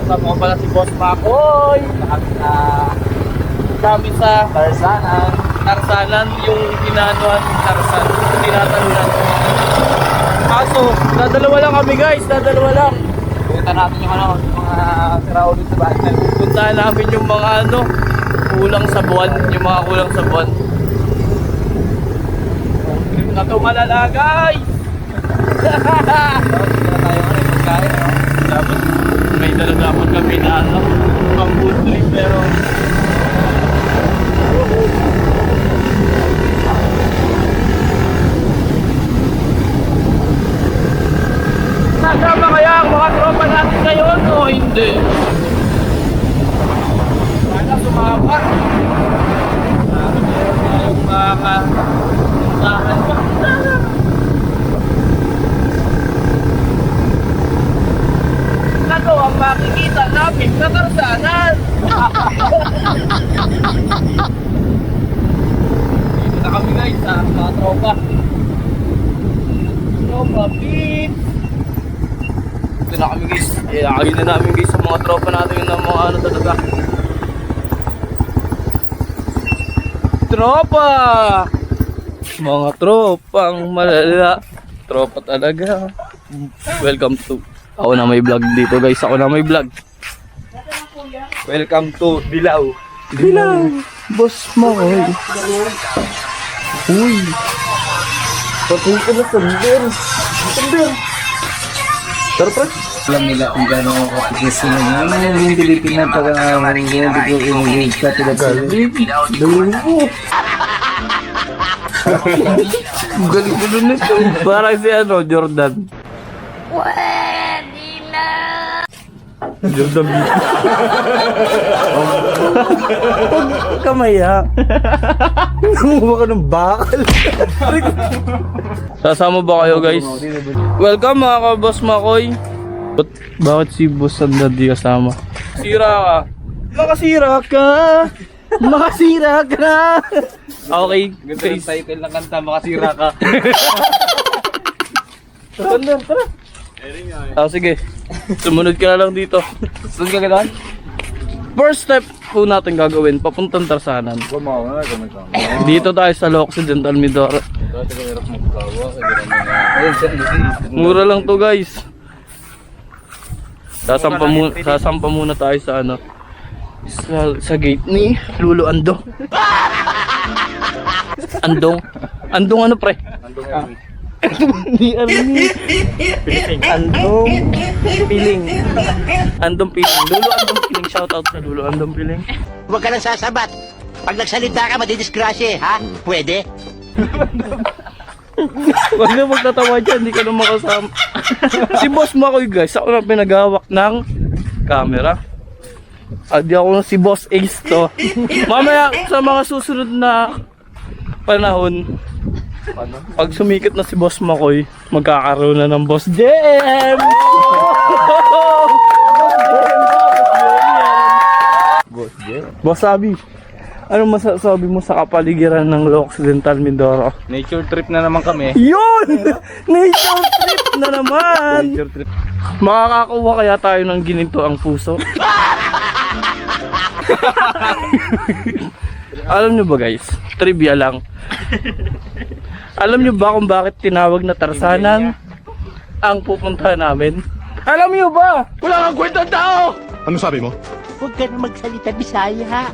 Kasama ko pala si Boss Makoy. Kami sa Tarsanan, yung inanuan ng Tarsan, tinatalunan. Kaso, dadalawa lang kami guys, dadalawa lang. Punta natin yung mga sirao dito sa bahay. Puntahan namin yung mga kulang sa buwan, yung mga kulang sa buwan. Trip na to malala guys! Dapat may dalagapon kami na pang food trip pero nasama kaya ang mga tropa natin ngayon o hindi? Sana sumama. Yung mga usahan pa. Ano ang makikita namin sa Tarsanan? Dito na kami guys sa mga tropa. Tropa Peeps! Dito na kami guys. Iakagin na namin guys sa mga tropa natin ng mga talaga. Tropa! Mga tropang malala. Tropa talaga. Welcome to ako na may vlog dito guys. Ako na may vlog. Welcome to Dilaw. Dilaw! Boss Makoy. Uy! Patuloy ka na sandal. Sandal! Tara pre! Alam nila kung gano'n ako kapagis sila naman yung Pilipinas pag hindi ko in-engage ka to the Galing mo! Galing mo nun ito. Parang si Jordan. Pwede na! Jordan B. Huwag kamaya. Numuha ka ng bakal. Sasama ba kayo guys? Welcome mga ka-Boss Makoy. Bakit si Boss Sandad di kasama? Sira ka. Makasira ka. Makasira ka. Okay. Ganda yung title ng kanta, makasira ka. Sandad, tara. Sige. Sumunod ka na lang dito. Sunod ka gano'n? First step po natin gagawin, papuntang Tarsanan. Gumawa na, gumawa ka. Dito tayo sa Occidental Mindoro. Mura lang to guys. Sasampa muna tayo sa sa gate ni Lolo Andong. Andong pre? Hindi Andong Piling. Lolo Andong Piling. Shoutout sa Lolo Andong Piling. Huwag ka nang sasabat. Pag nagsalita ka, madidisgrasya, ha? Pwede? Huwag na magtatawa dyan, hindi ka na makasama. Si Boss Makoy guys, ako na pinagawak ng camera. Di ako si Boss Ace to. Mamaya sa mga susunod na panahon, pag sumikat na si Boss Makoy, magkakaroon na ng Boss JM! Boss J. Boss Abi, ano masasabi mo sa kapaligiran ng Occidental Mindoro? Nature trip na naman kami. Yun! Nature trip na naman! Nature trip. Makakakuha kaya tayo ng gininto ang puso? Alam nyo ba guys? Trivia lang. Alam nyo ba kung bakit tinawag na Tarsanan ang pupuntahan namin? Alam nyo ba? Wala kang kwentang tao! Ano sabi mo? Huwag ka na magsalita Bisaya, ha?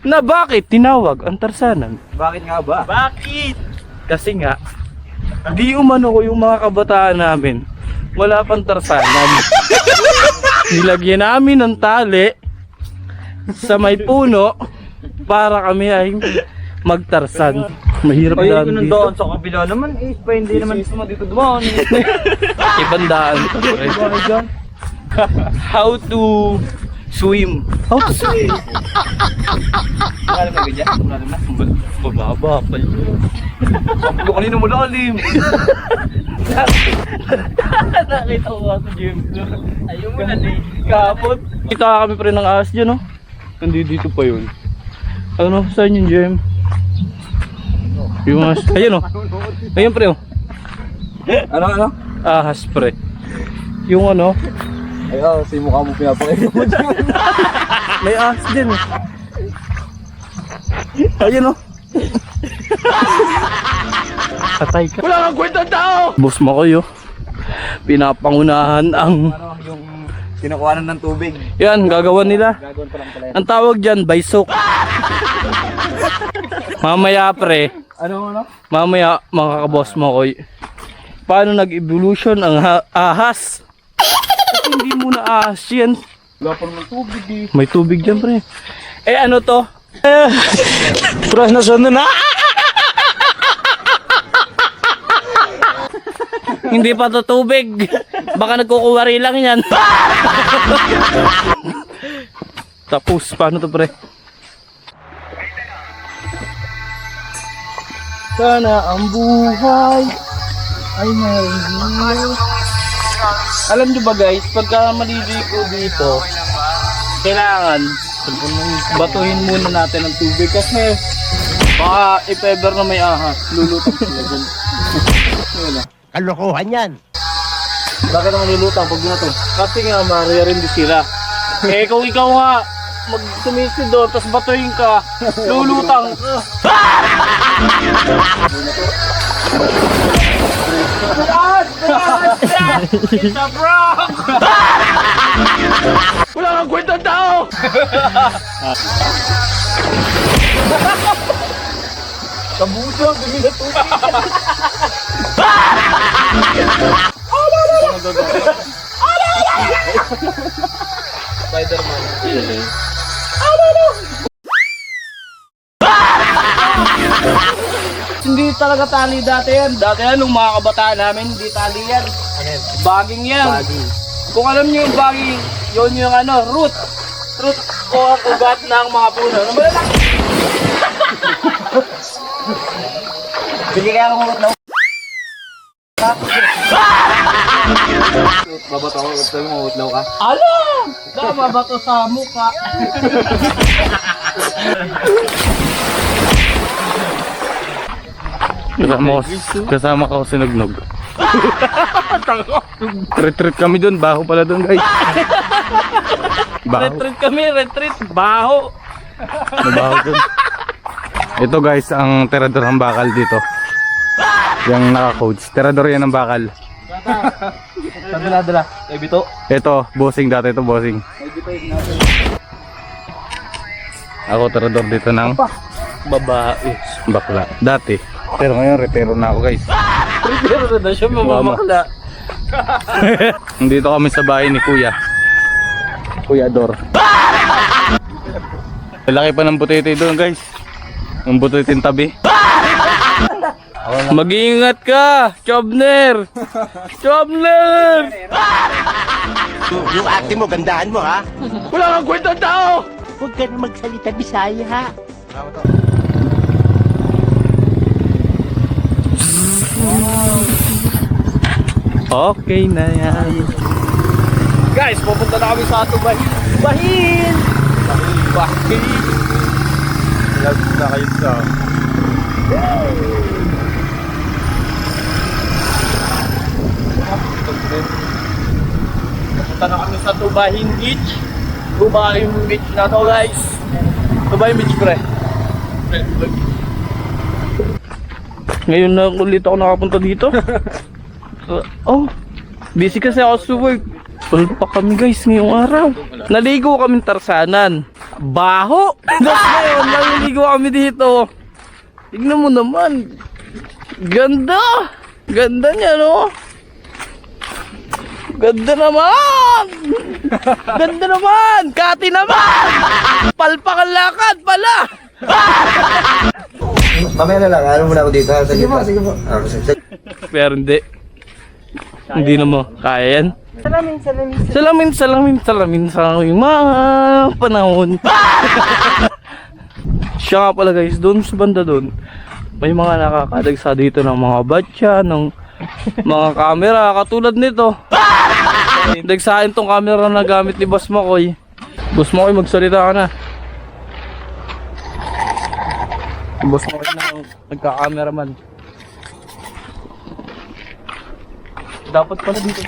Na bakit tinawag ang Tarsanan? Bakit nga ba? Bakit? Kasi nga, di umano ko yung mga kabataan namin. Wala pang Tarsanan. Nilagyan namin ng tali sa may puno para kami ay magtarsan. Mahirap daan Ayun, dito. doon sa kabila naman eh. Pa hindi naman dito dumaan. Ibang daan. How to swim. How to swim? Wala naman ganyan. Wala naman. Bababa pa yun. Kung kanino mo lalim. Nakita ko nga sa gym. Ayaw mo na eh. Kapot. Kita kami pa rin ng ahas dyan, no? Nandito pa yun. Ano? Saan yung gym? Yung ahas. Ayun, no? Ayun, pre, oh. Ano? Ahas, pre. Yung ano? Ayaw, sa mukha mo pinapakita mo dyan. May ahas din eh. Ayun oh. Patay ka. Wala kang kwentang tao! Boss Makoy oh. Pinapangunahan ang... Ano, yung kinukuhanan ng tubig. Yan, gagawan nila. Gagawin pa lang pala yan. Ang tawag dyan, baysok. Mamaya pre, Ano? mamaya mga kaboss Makoy, paano nag-evolution ang ahas? At hindi muna ahas yan. Wala pa naman tubig eh. May tubig dyan pre. Eh ano to? Pras na sana na! Hindi pa to tubig. Baka nagkukuwari lang yan. Tapos, paano to pre? Sana ang buhay ay mayroon. Alam nyo ba guys, pagka maliligo dito, kailangan batuhin muna natin ang tubig kasi baka if ever na may ahas, lulutang sila dyan. Kalokohan yan. Bakit naman lulutang pag na to? Kasi nga mariya rin din sila. Eh kung ikaw nga magtumisid doon tapos batuhin ka, lulutang. It's a prank! Wala kang kwentang tao! Kabuto, dumi na tubig. Spider-Man. Hindi talaga tali dati yan. Dati yan, nung mga kabataan namin, hindi tali yan. Baging yan. Kung alam niyo yung baging, yun yung ano, root. Root o ugat ng mga puno. Ano ba lang? Sige kaya kumukot na. Babato ako, sabi mo, utlaw ka. Alam! Dama ba to sa mukha? Kasama ka si Nugnog. Retreat kami doon, baho pala doon guys. Retreat kami, retreat, baho. Baho doon. Ito guys, ang terador ng bakal dito. Yung naka-coach, terador yan ng bakal. Sabi na dala, kay Bito. Ito, bossing dati ito, bossing. Ako terador dito ng babae, bakla. Dati. Pero ngayon, retiro na ako guys. Retiro na siya, mamamakla. Dito kami sa bahay ni Kuya. Kuya Dor. Laki pa ng butete doon guys. Ang butete yung tabi. Mag-iingat ka, Chobner! Chobner! Yung acting mo, gandahan mo, ha? Wala kang kwentang tao! Huwag ka na magsalita Bisaya, ha? Okay na yan. Guys, pupunta na kami sa Tubahin. Bahin! Bahin! Lagi na kayo sa... Pupunta na kami sa Tubahin Beach. Tubahin Beach na to guys. Tubahin Beach pre. Ngayon na ulit ako nakapunta dito. Oh, busy kasi ako sa work. Full pa kami guys ngayong araw. Naligo kami Tarsanan. Baho! Tapos ngayon, naliligo kami dito. Tignan mo naman. Ganda! Ganda niya, no? Ganda naman! Ganda naman! Kati naman! Palpak ang lakad pala! Mamaya na lang, ano muna ako dito. Sige po, sige po. Pero hindi. Hindi na mo kaya yan. Salamin sa aming mga panahon. Siya nga pala guys, doon sa banda doon, may mga nakakadagsa dito ng mga batya, ng mga camera, katulad nito. Dagsain tong camera na gamit ni Boss Makoy. Boss Makoy, magsalita ka na. Boss Makoy na nagka-cameraman. Dapat pala dito